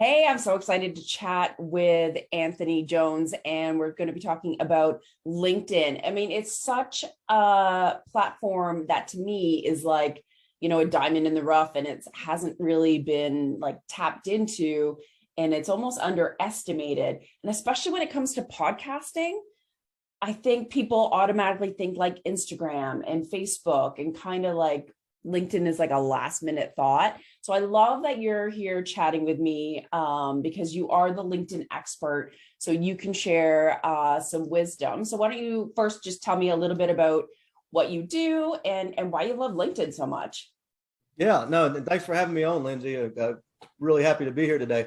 Hey, I'm so excited to chat with Anthony Jones, and we're going to be talking about LinkedIn. I mean, it's such a platform that to me is like, a diamond in the rough, and it hasn't really been like tapped into, and it's almost underestimated. And especially when it comes to podcasting, I think people automatically think like Instagram and Facebook and kind of like LinkedIn is like a last minute thought. So I love that you're here chatting with me because you are the LinkedIn expert. So you can share some wisdom. So why don't you first just tell me a little bit about what you do and why you love LinkedIn so much? Yeah, no, thanks for having me on, Lindsay. Really happy to be here today.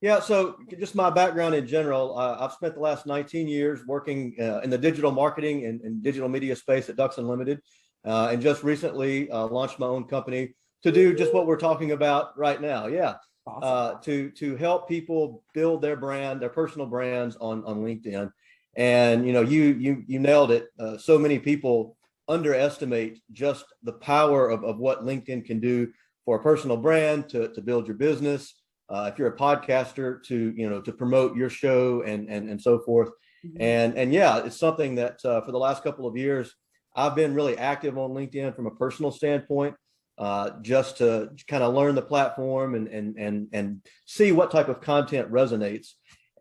Yeah, so just my background in general, I've spent the last 19 years working in the digital marketing and digital media space at Ducks Unlimited, and just recently launched my own company to do just what we're talking about right now. Yeah, Awesome. to help people build their brand, their personal brands on LinkedIn. And you nailed it. So many people underestimate just the power of what LinkedIn can do for a personal brand to build your business. If you're a podcaster, to promote your show and so forth. Mhm. And yeah, it's something that for the last couple of years I've been really active on LinkedIn from a personal standpoint, just to kind of learn the platform and see what type of content resonates.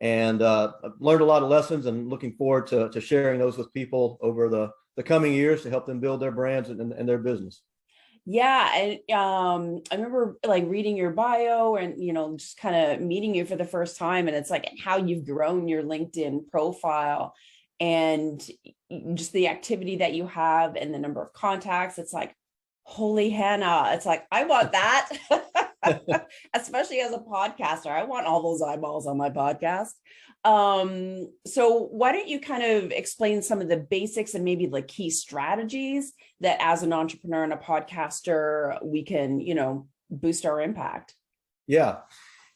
And I've learned a lot of lessons and looking forward to sharing those with people over the coming years to help them build their brands and their business. Yeah, and I remember like reading your bio and just kind of meeting you for the first time, and it's like how you've grown your LinkedIn profile and just the activity that you have and the number of contacts. It's like, holy Hannah, it's like I want that. Especially as a podcaster, I want all those eyeballs on my podcast. So why don't you kind of explain some of the basics and maybe the key strategies that as an entrepreneur and a podcaster, we can, boost our impact? Yeah,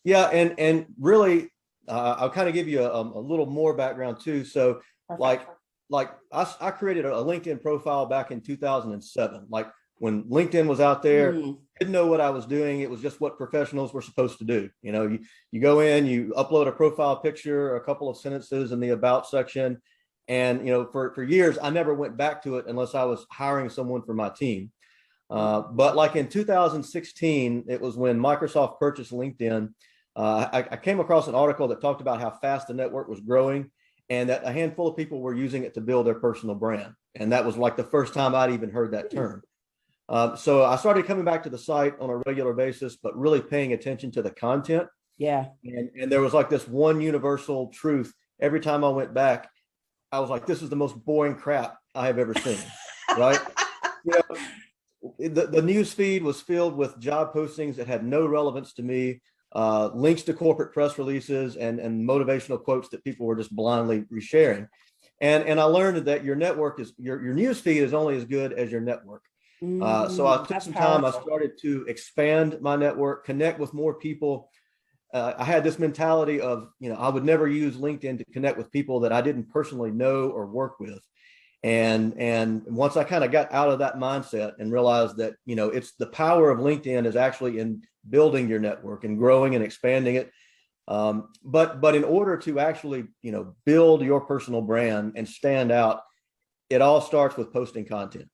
yeah, and really, I'll kind of give you a little more background too. So, Perfect. like, I created a LinkedIn profile back in 2007. Like when LinkedIn was out there, Hmm. didn't know what I was doing. It was just what professionals were supposed to do. You go in, you upload a profile picture, a couple of sentences in the about section, and for years I never went back to it unless I was hiring someone for my team. But like in 2016, it was when Microsoft purchased LinkedIn. I came across an article that talked about how fast the network was growing and that a handful of people were using it to build their personal brand. And that was like the first time I'd even heard that term. So I started coming back to the site on a regular basis, but really paying attention to the content. Yeah. And there was like this one universal truth. Every time I went back, I was like, this is the most boring crap I have ever seen. Right. You know, the news feed was filled with job postings that had no relevance to me, links to corporate press releases and motivational quotes that people were just blindly resharing. And I learned that your network is your news feed is only as good as your network. So I took That's some time. I powerful. started to expand my network, connect with more people. I had this mentality of, I would never use LinkedIn to connect with people that I didn't personally know or work with. And once I kind of got out of that mindset and realized that, it's the power of LinkedIn is actually in building your network and growing and expanding it. But in order to actually, build your personal brand and stand out, it all starts with posting content.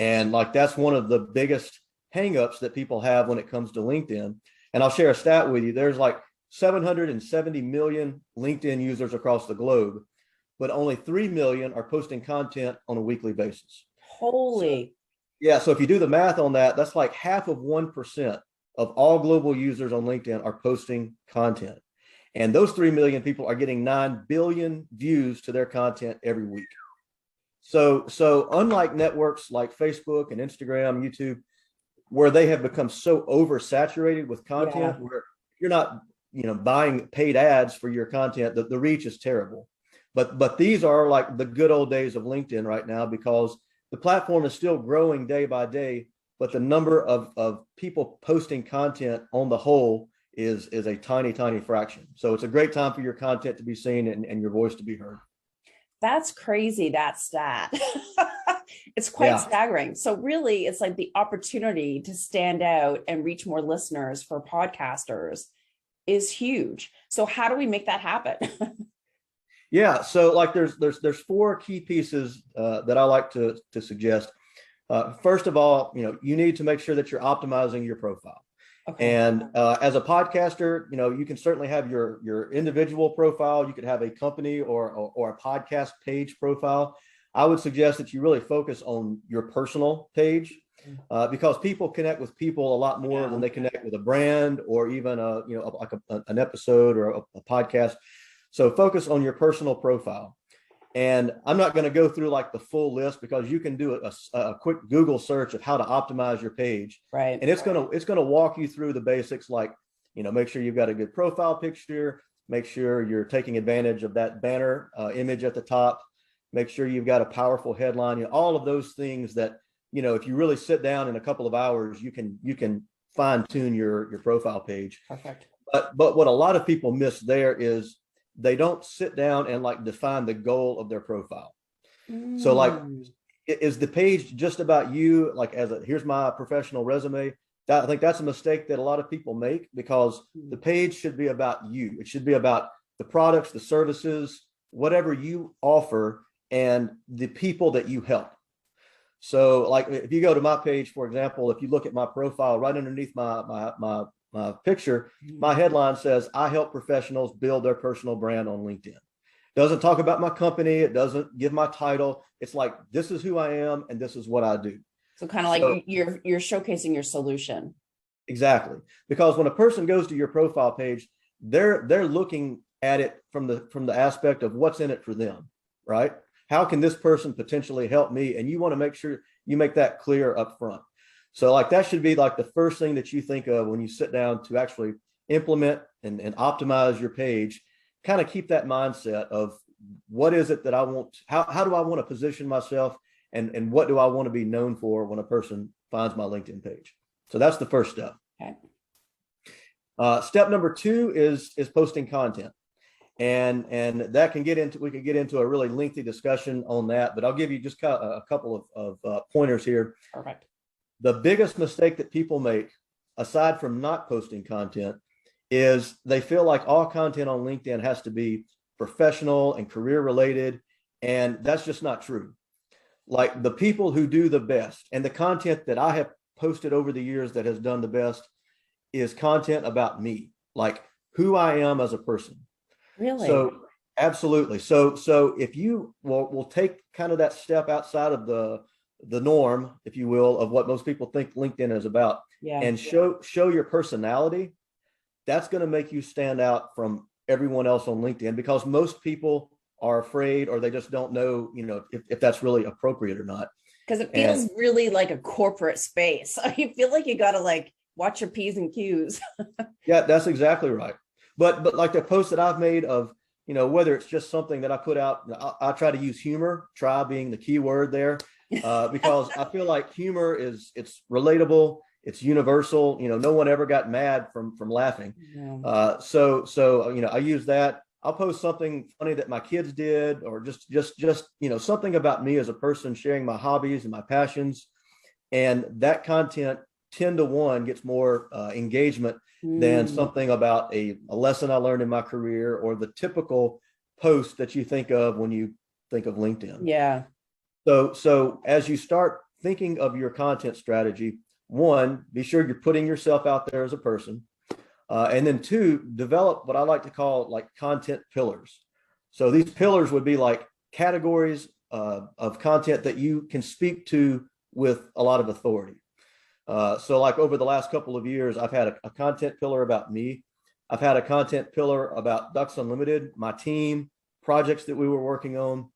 And like that's one of the biggest hangups that people have when it comes to LinkedIn. And I'll share a stat with you. There's like 770 million LinkedIn users across the globe, but only 3 million are posting content on a weekly basis. So, Holy. yeah, so if you do the math on that, that's like half of 1% of all global users on LinkedIn are posting content. And those 3 million people are getting 9 billion views to their content every week. So unlike networks like Facebook and Instagram, YouTube, where they have become so oversaturated with Yeah. content, where you're not, buying paid ads for your content, the reach is terrible. But these are like the good old days of LinkedIn right now because the platform is still growing day by day, but the number of people posting content on the whole is a tiny, tiny fraction. So it's a great time for your content to be seen and your voice to be heard. That's crazy, that stat. It's quite Yeah. staggering. So really, it's like the opportunity to stand out and reach more listeners for podcasters is huge. So how do we make that happen? Yeah, so like there's four key pieces that I like to suggest. First of all, you need to make sure that you're optimizing your profile. Okay. And as a podcaster, you can certainly have your individual profile. You could have a company or a podcast page profile. I would suggest that you really focus on your personal page because people connect with people a lot more than they connect with a brand or even an episode or a podcast. So focus on your personal profile. And I'm not going to go through like the full list because you can do a quick Google search of how to optimize your page. Right. And it's going to walk you through the basics, like, make sure you've got a good profile picture, make sure you're taking advantage of that banner image at the top, make sure you've got a powerful headline, all of those things that, if you really sit down in a couple of hours, you can fine tune your profile page. Perfect. But what a lot of people miss there is they don't sit down and like define the goal of their profile. So like, is the page just about you? Like here's my professional resume. I think that's a mistake that a lot of people make because the page should be about you. It should be about the products, the services, whatever you offer and the people that you help. So like if you go to my page, for example, if you look at my profile right underneath my picture, my headline says, I help professionals build their personal brand on LinkedIn. Doesn't talk about my company. It doesn't give my title. It's like, this is who I am and this is what I do. So kind of like you're showcasing your solution. Exactly. Because when a person goes to your profile page, they're looking at it from the aspect of what's in it for them, right? How can this person potentially help me? And you want to make sure you make that clear up front. So like that should be like the first thing that you think of when you sit down to actually implement and optimize your page. Kind of keep that mindset of what is it that I want, how do I want to position myself and what do I want to be known for when a person finds my LinkedIn page. So that's the first step. Okay. Step number 2 is posting content. And that we could get into a really lengthy discussion on that, but I'll give you just a couple of pointers here. Perfect. The biggest mistake that people make, aside from not posting content, is they feel like all content on LinkedIn has to be professional and career related. And that's just not true. Like the people who do the best and the content that I have posted over the years that has done the best is content about me, like who I am as a person. Really? So absolutely. So if you will take kind of that step outside of the norm, if you will, of what most people think LinkedIn is about, and show your personality, that's going to make you stand out from everyone else on LinkedIn because most people are afraid or they just don't know, if that's really appropriate or not. Because it feels really like a corporate space. You feel like you got to like watch your P's and Q's. Yeah, that's exactly right. But like the post that I've made of, whether it's just something that I put out, I try to use humor, try being the key word there, because I feel like humor it's relatable, it's universal. No one ever got mad from laughing. Yeah. So I use that. I'll post something funny that my kids did, or just something about me as a person, sharing my hobbies and my passions, and that content 10-to-1 gets more engagement than something about a lesson I learned in my career or the typical post that you think of when you think of LinkedIn. Yeah. So as you start thinking of your content strategy, 1, be sure you're putting yourself out there as a person. And then 2, develop what I like to call like content pillars. So these pillars would be like categories of content that you can speak to with a lot of authority. So like over the last couple of years, I've had a content pillar about me. I've had a content pillar about Ducks Unlimited, my team, projects that we were working on.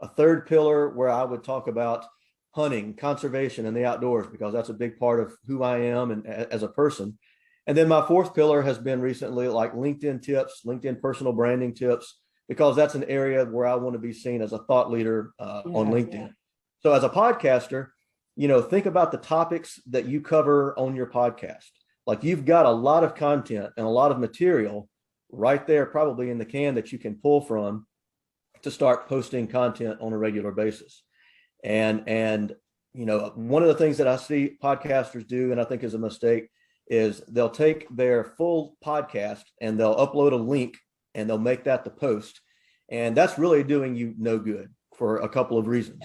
A third pillar where I would talk about hunting, conservation, and the outdoors, because that's a big part of who I am and as a person. And then my fourth pillar has been recently like LinkedIn tips, LinkedIn personal branding tips, because that's an area where I want to be seen as a thought leader on LinkedIn. Yeah. So as a podcaster, think about the topics that you cover on your podcast. Like you've got a lot of content and a lot of material right there, probably in the can that you can pull from to start posting content on a regular basis. And one of the things that I see podcasters do, and I think is a mistake, is they'll take their full podcast and they'll upload a link and they'll make that the post. And that's really doing you no good for a couple of reasons.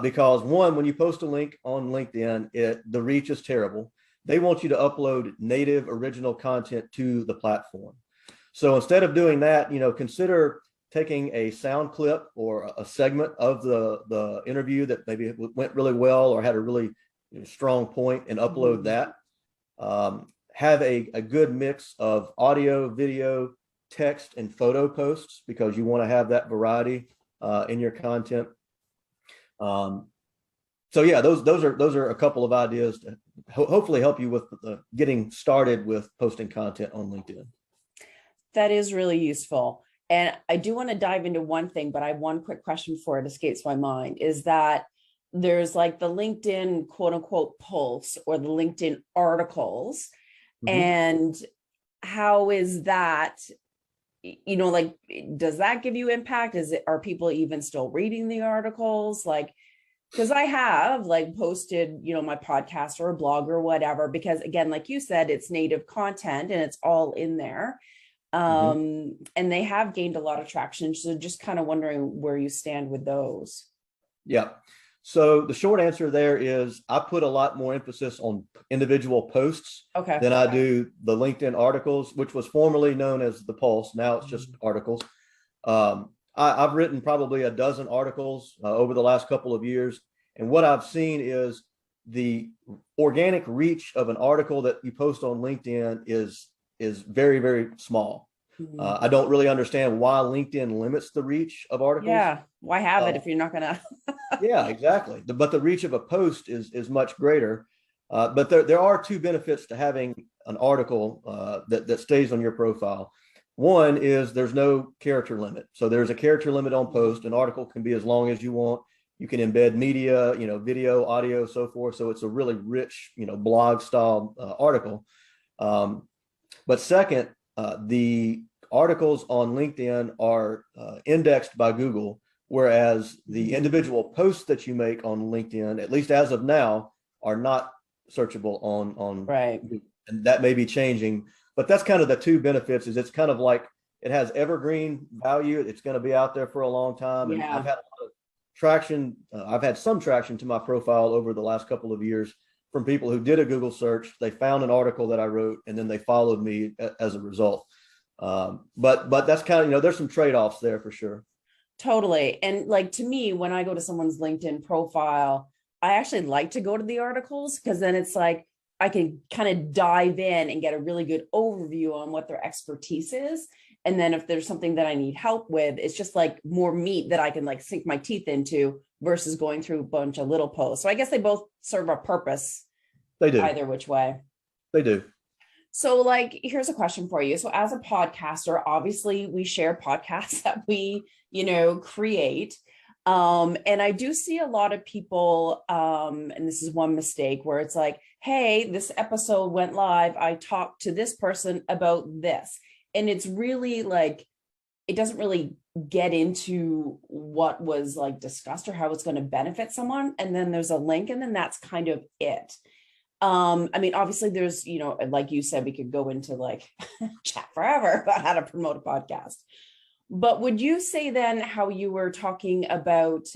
Because one, when you post a link on LinkedIn, the reach is terrible. They want you to upload native original content to the platform. So instead of doing that, consider taking a sound clip or a segment of the interview that maybe went really well or had a really strong point and upload that. Have a good mix of audio, video, text, and photo posts because you want to have that variety in your content. So yeah, those are a couple of ideas to hopefully help you with getting started with posting content on LinkedIn. That is really useful. And I do want to dive into one thing, but I have one quick question before it escapes my mind, is that there's like the LinkedIn quote unquote pulse or the LinkedIn articles. And how is that, like, does that give you impact? Are people even still reading the articles? Like, because I have like posted, my podcast or a blog or whatever, because again, like you said, it's native content and it's all in there. And they have gained a lot of traction. So just kind of wondering where you stand with those. Yeah. So the short answer there is I put a lot more emphasis on individual posts than I do the LinkedIn articles, which was formerly known as the Pulse. Now it's just articles. I've written probably a dozen articles over the last couple of years. And what I've seen is the organic reach of an article that you post on LinkedIn is very, very small. I don't really understand why LinkedIn limits the reach of articles. Yeah. Why have it if you're not going to? Yeah, exactly. But the reach of a post is much greater. But there are two benefits to having an article that stays on your profile. One is there's no character limit. So there's a character limit on post. An article can be as long as you want. You can embed media, video, audio, so forth. So it's a really rich, blog style article. But second, the articles on LinkedIn are indexed by Google, whereas the individual posts that you make on LinkedIn, at least as of now, are not searchable on right. And that may be changing, but that's kind of the two benefits. Is it's kind of like it has evergreen value. It's going to be out there for a long time. And I've had a lot of traction. I've had some traction to my profile over the last couple of years from people who did a Google search. They found an article that I wrote and then they followed me as a result. But that's kind of, there's some trade-offs there for sure. Totally. And like, to me, when I go to someone's LinkedIn profile, I actually like to go to the articles because then it's like, I can kind of dive in and get a really good overview on what their expertise is. And then if there's something that I need help with, it's just like more meat that I can like sink my teeth into versus going through a bunch of little posts. So I guess they both serve a purpose. They do. Either which way. They do. So like, here's a question for you. So as a podcaster, obviously we share podcasts that we, create. And I do see a lot of people, and this is one mistake where it's like, hey, this episode went live. I talked to this person about this. And it's really like, it doesn't really get into what was like discussed or how it's going to benefit someone. And then there's a link and then that's kind of it. Obviously there's, like you said, we could go into like chat forever about how to promote a podcast. But would you say then how you were talking about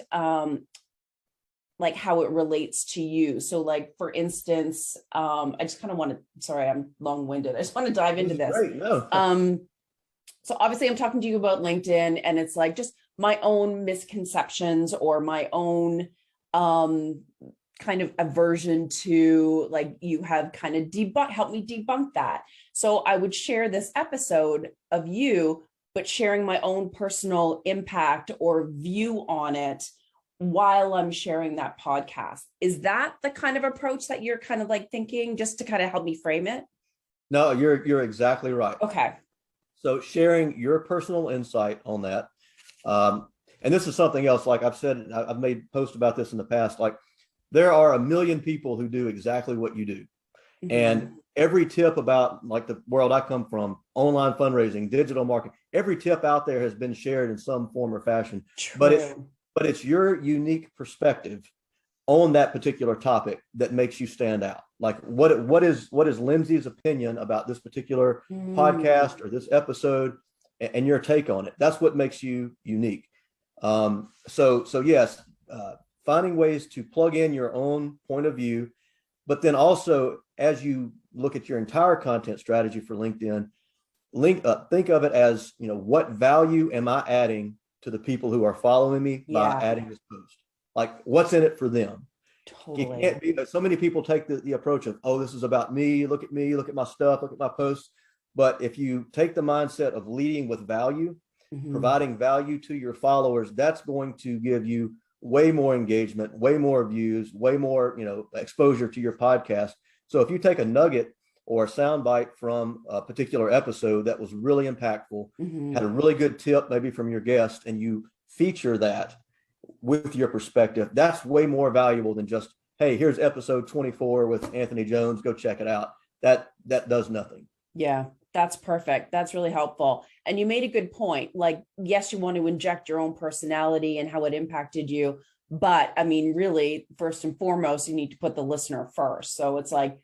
like how it relates to you? So like, for instance, I just kind of want to, sorry, I'm long-winded. I just want to dive into this. Great. No. So obviously I'm talking to you about LinkedIn and it's like just my own misconceptions or my own kind of aversion to, like, you have kind of helped me debunk that. So I would share this episode of you, but sharing my own personal impact or view on it while I'm sharing that podcast. Is that the kind of approach that you're kind of like thinking, just to kind of help me frame it? No, you're exactly right. Okay. So sharing your personal insight on that. And this is something else, like I've said, I've made posts about this in the past, like there are a million people who do exactly what you do. Mm-hmm. And every tip about like the world I come from, online fundraising, digital marketing, every tip out there has been shared in some form or fashion. True. But it's your unique perspective on that particular topic that makes you stand out. Like what is Lindsay's opinion about this particular podcast or this episode, and your take on it. That's what makes you unique. So yes, finding ways to plug in your own point of view, but then also as you look at your entire content strategy for LinkedIn, think of it as, what value am I adding to the people who are following me by adding this post? Like, what's in it for them? Totally. It can't be that so many people take the approach of, oh, this is about me, look at my stuff, look at my posts. But if you take the mindset of leading with value, providing value to your followers, that's going to give you way more engagement, way more views, way more, exposure to your podcast. So if you take a nugget or a soundbite from a particular episode that was really impactful, had a really good tip maybe from your guest, and you feature that with your perspective, that's way more valuable than just, hey, here's episode 24 with Anthony Jones, go check it out. That does nothing. Yeah, that's perfect. That's really helpful. And you made a good point. Like, yes, you want to inject your own personality and how it impacted you. But I mean, really, first and foremost, you need to put the listener first. So it's like,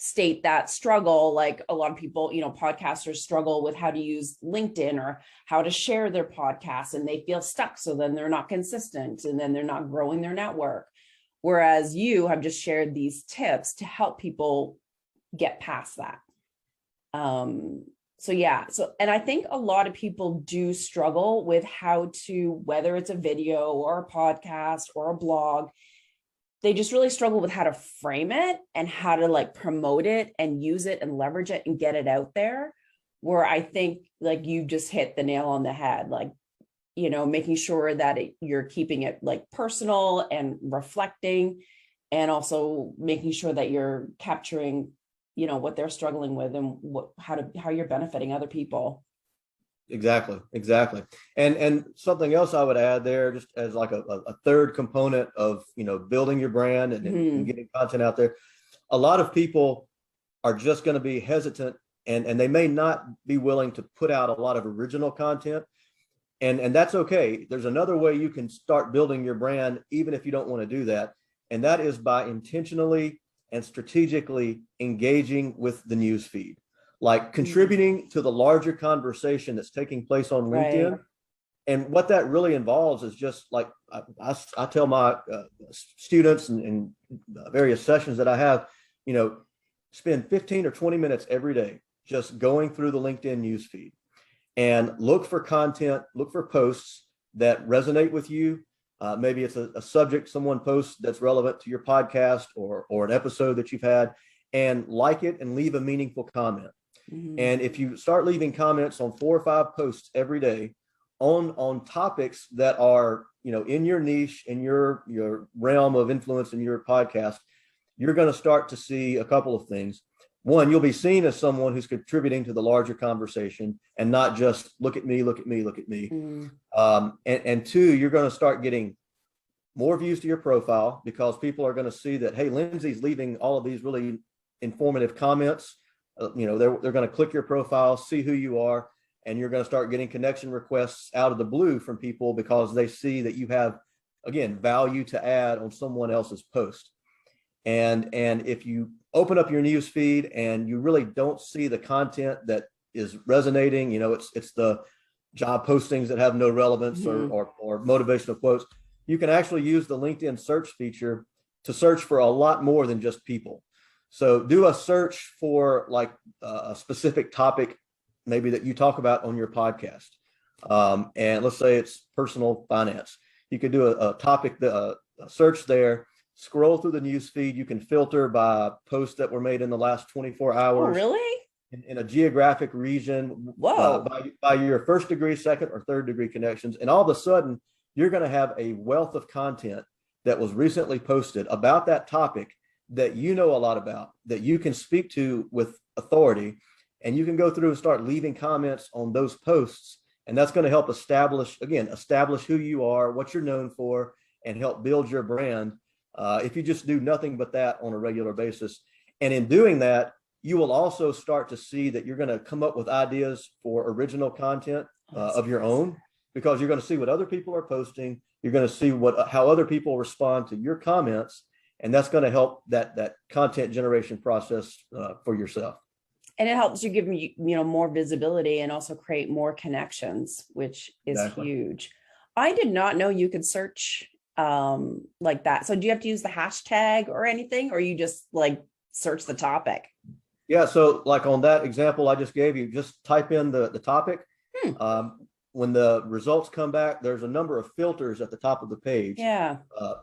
state that struggle. Like a lot of people, podcasters struggle with how to use LinkedIn or how to share their podcast, and they feel stuck. So then they're not consistent, and then they're not growing their network. Whereas you have just shared these tips to help people get past that. And I think a lot of people do struggle with how to, whether it's a video or a podcast or a blog, they just really struggle with how to frame it and how to like promote it and use it and leverage it and get it out there. Where I think like you just hit the nail on the head, like, making sure that you're keeping it like personal and reflecting, and also making sure that you're capturing, what they're struggling with and how you're benefiting other people. Exactly. And something else I would add there, just as like a third component of, building your brand and getting content out there. A lot of people are just going to be hesitant, and they may not be willing to put out a lot of original content. And that's okay. There's another way you can start building your brand, even if you don't want to do that. And that is by intentionally and strategically engaging with the news feed, like contributing to the larger conversation that's taking place on LinkedIn. Right. And what that really involves is just like I tell my students in various sessions that I have, spend 15 or 20 minutes every day just going through the LinkedIn news feed and look for content, look for posts that resonate with you. Maybe it's a subject someone posts that's relevant to your podcast or an episode that you've had, and like it and leave a meaningful comment. And if you start leaving comments on 4 or 5 posts every day on topics that are, in your niche, in your realm of influence in your podcast, you're going to start to see a couple of things. One, you'll be seen as someone who's contributing to the larger conversation and not just look at me. And two, you're going to start getting more views to your profile because people are going to see that, hey, Lindsay's leaving all of these really informative comments. They're going to click your profile, see who you are, and you're going to start getting connection requests out of the blue from people because they see that you have, again, value to add on someone else's post. And if you open up your news feed and you really don't see the content that is resonating, it's the job postings that have no relevance or motivational quotes, you can actually use the LinkedIn search feature to search for a lot more than just people. So do a search for like a specific topic, maybe that you talk about on your podcast. And let's say it's personal finance. You could do a topic, a search there, scroll through the news feed. You can filter by posts that were made in the last 24 hours. Oh, really? In a geographic region. Whoa. By your first degree, second or third degree connections. And all of a sudden, you're going to have a wealth of content that was recently posted about that topic that you know a lot about, that you can speak to with authority, and you can go through and start leaving comments on those posts. And that's going to help establish who you are, what you're known for, and help build your brand. If you just do nothing but that on a regular basis. And in doing that, you will also start to see that you're going to come up with ideas for original content of your own. because you're going to see what other people are posting. You're going to see how other people respond to your comments, and that's going to help that content generation process for yourself. And it helps you give me, more visibility and also create more connections, which is huge. I did not know you could search like that. So do you have to use the hashtag or anything, or you just like search the topic? Yeah. So like on that example I just gave you, just type in the topic. When the results come back, there's a number of filters at the top of the page. Yeah.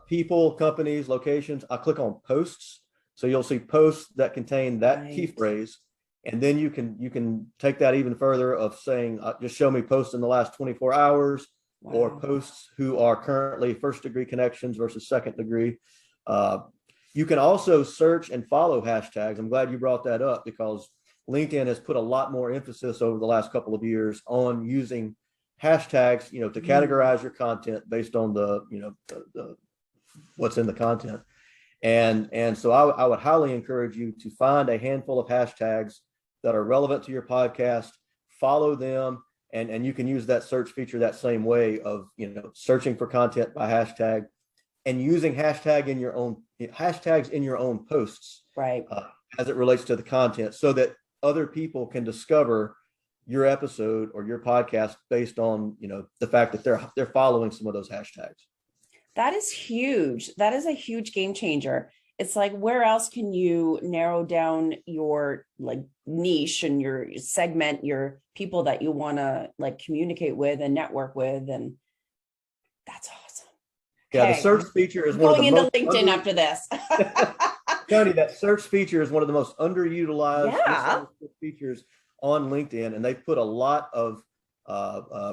People, companies, locations. I click on posts. So you'll see posts that contain that key phrase. And then you can take that even further of saying, just show me posts in the last 24 hours or posts who are currently first degree connections versus second degree. You can also search and follow hashtags. I'm glad you brought that up, because LinkedIn has put a lot more emphasis over the last couple of years on using hashtags, to categorize your content based on the what's in the content. And so I would highly encourage you to find a handful of hashtags that are relevant to your podcast, follow them, and you can use that search feature that same way of, searching for content by hashtag and using hashtags in your own posts, right, as it relates to the content, so that other people can discover your episode or your podcast based on, the fact that they're following some of those hashtags. That is huge. That is a huge game changer. It's like, where else can you narrow down your like niche and your segment, your people that you want to like communicate with and network with? And that's awesome. Yeah, okay. The search feature is one of the most going into LinkedIn after this. Tony, that search feature is one of the most underutilized features on LinkedIn, and they've put a lot of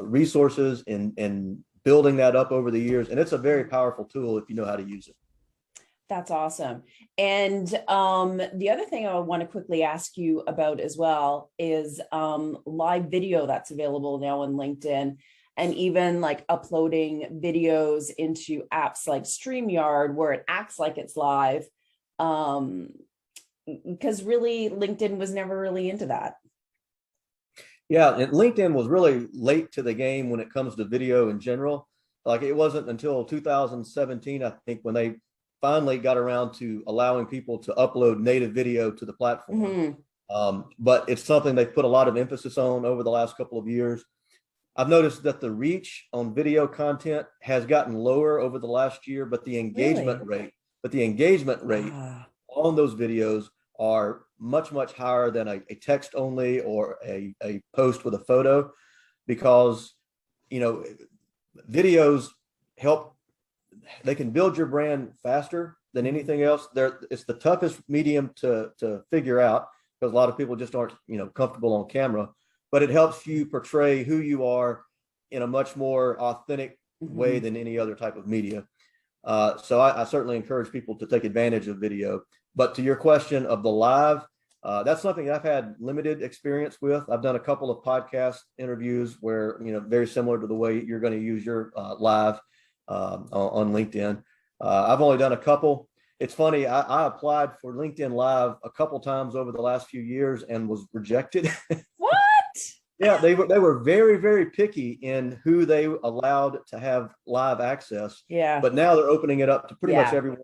resources in building that up over the years, and it's a very powerful tool if you know how to use it. That's awesome. And the other thing I want to quickly ask you about as well is live video that's available now on LinkedIn, and even like uploading videos into apps like StreamYard where it acts like it's live. Because really LinkedIn was never really into that. Yeah, and LinkedIn was really late to the game when it comes to video in general. Like, it wasn't until 2017, I think, when they finally got around to allowing people to upload native video to the platform. But it's something they've put a lot of emphasis on over the last couple of years. I've noticed that the reach on video content has gotten lower over the last year, but the engagement rate on those videos are much, much higher than a text only or a post with a photo, because, videos they can build your brand faster than anything else. It's the toughest medium to figure out, because a lot of people just aren't, comfortable on camera, but it helps you portray who you are in a much more authentic way than any other type of media. So I certainly encourage people to take advantage of video. But to your question of the live, that's something I've had limited experience with. I've done a couple of podcast interviews where, very similar to the way you're going to use your live on LinkedIn. I've only done a couple. It's funny, I applied for LinkedIn Live a couple times over the last few years and was rejected. What? Yeah, they were very, very picky in who they allowed to have live access. Yeah. But now they're opening it up to pretty much everyone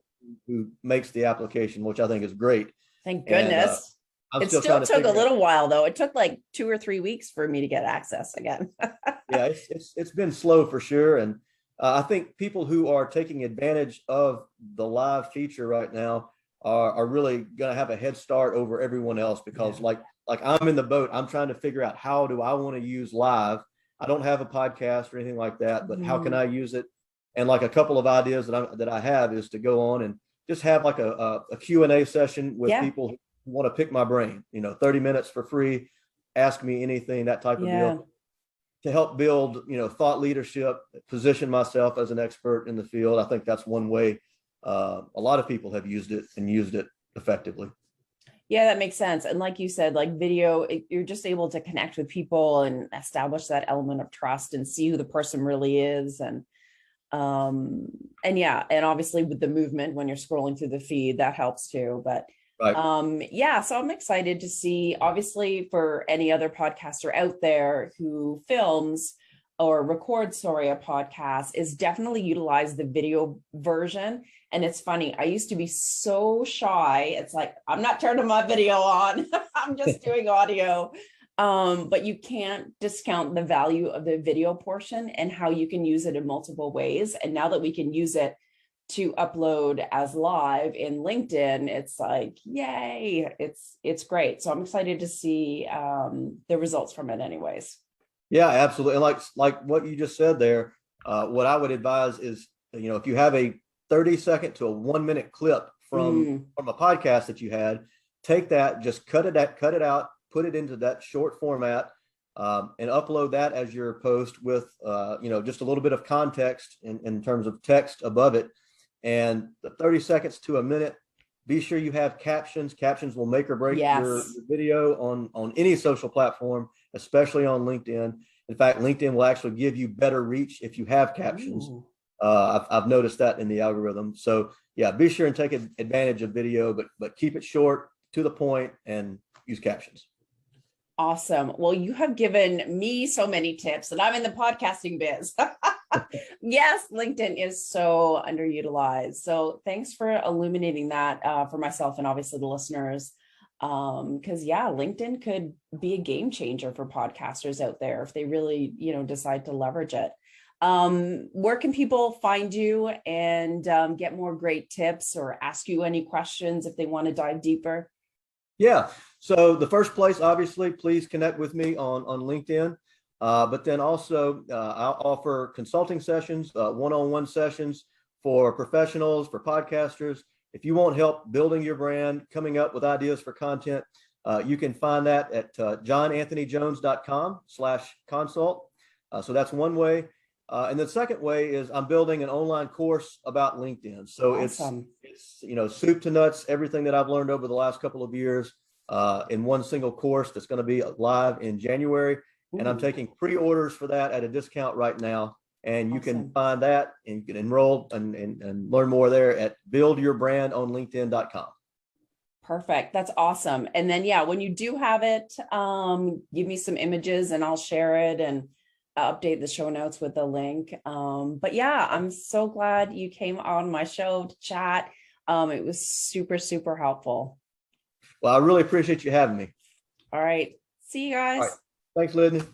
who makes the application, which I think is great. Thank goodness. And, it still took a little while, though. It took like 2 or 3 weeks for me to get access again. Yeah, it's been slow for sure. And I think people who are taking advantage of the live feature right now are really going to have a head start over everyone else, because like I'm in the boat. I'm trying to figure out, how do I want to use live? I don't have a podcast or anything like that, but how can I use it? And like a couple of ideas that I have is to go on and just have like a Q&A session with people who want to pick my brain, 30 minutes for free, ask me anything, that type of deal, to help build, thought leadership, position myself as an expert in the field. I think that's one way a lot of people have used it and used it effectively. Yeah, that makes sense. And like you said, like video, you're just able to connect with people and establish that element of trust and see who the person really is. And obviously with the movement, when you're scrolling through the feed, that helps too. But so I'm excited to see, obviously, for any other podcaster out there who films, or record, sorry, a podcast is definitely utilize the video version. And it's funny, I used to be so shy. It's like, I'm not turning my video on. I'm just doing audio. But you can't discount the value of the video portion and how you can use it in multiple ways. And now that we can use it to upload as live in LinkedIn, it's like, yay, it's great. So I'm excited to see the results from it anyways. Yeah, absolutely. And like what you just said there, what I would advise is, if you have a 30-second to a 1-minute clip from a podcast that you had, take that, just cut it out, put it into that short format, and upload that as your post with, just a little bit of context in terms of text above it. And the 30 seconds to a minute, be sure you have captions. Captions will make or break your video on any social platform, especially on LinkedIn. In fact, LinkedIn will actually give you better reach if you have captions. I've noticed that in the algorithm. So yeah, be sure and take advantage of video, but keep it short, to the point, and use captions. Awesome. Well, you have given me so many tips, and I'm in the podcasting biz. Yes, LinkedIn is so underutilized. So thanks for illuminating that for myself and obviously the listeners. Because yeah, LinkedIn could be a game changer for podcasters out there if they really, decide to leverage it. Where can people find you and get more great tips or ask you any questions if they want to dive deeper? Yeah. So the first place, obviously, please connect with me on LinkedIn. But then also I'll offer consulting sessions, one-on-one sessions for professionals, for podcasters. If you want help building your brand, coming up with ideas for content, you can find that at johnanthonyjones.com/consult. So that's one way. And the second way is I'm building an online course about LinkedIn. So Awesome. it's soup to nuts, everything that I've learned over the last couple of years in one single course that's going to be live in January. And I'm taking pre-orders for that at a discount right now. And you can find that and you can enroll and learn more there at buildyourbrandonlinkedin.com. Perfect. That's awesome. And then, yeah, when you do have it, give me some images and I'll share it and update the show notes with the link. But yeah, I'm so glad you came on my show to chat. It was super, super helpful. Well, I really appreciate you having me. All right. See you guys. All right. Thanks, Lindsay.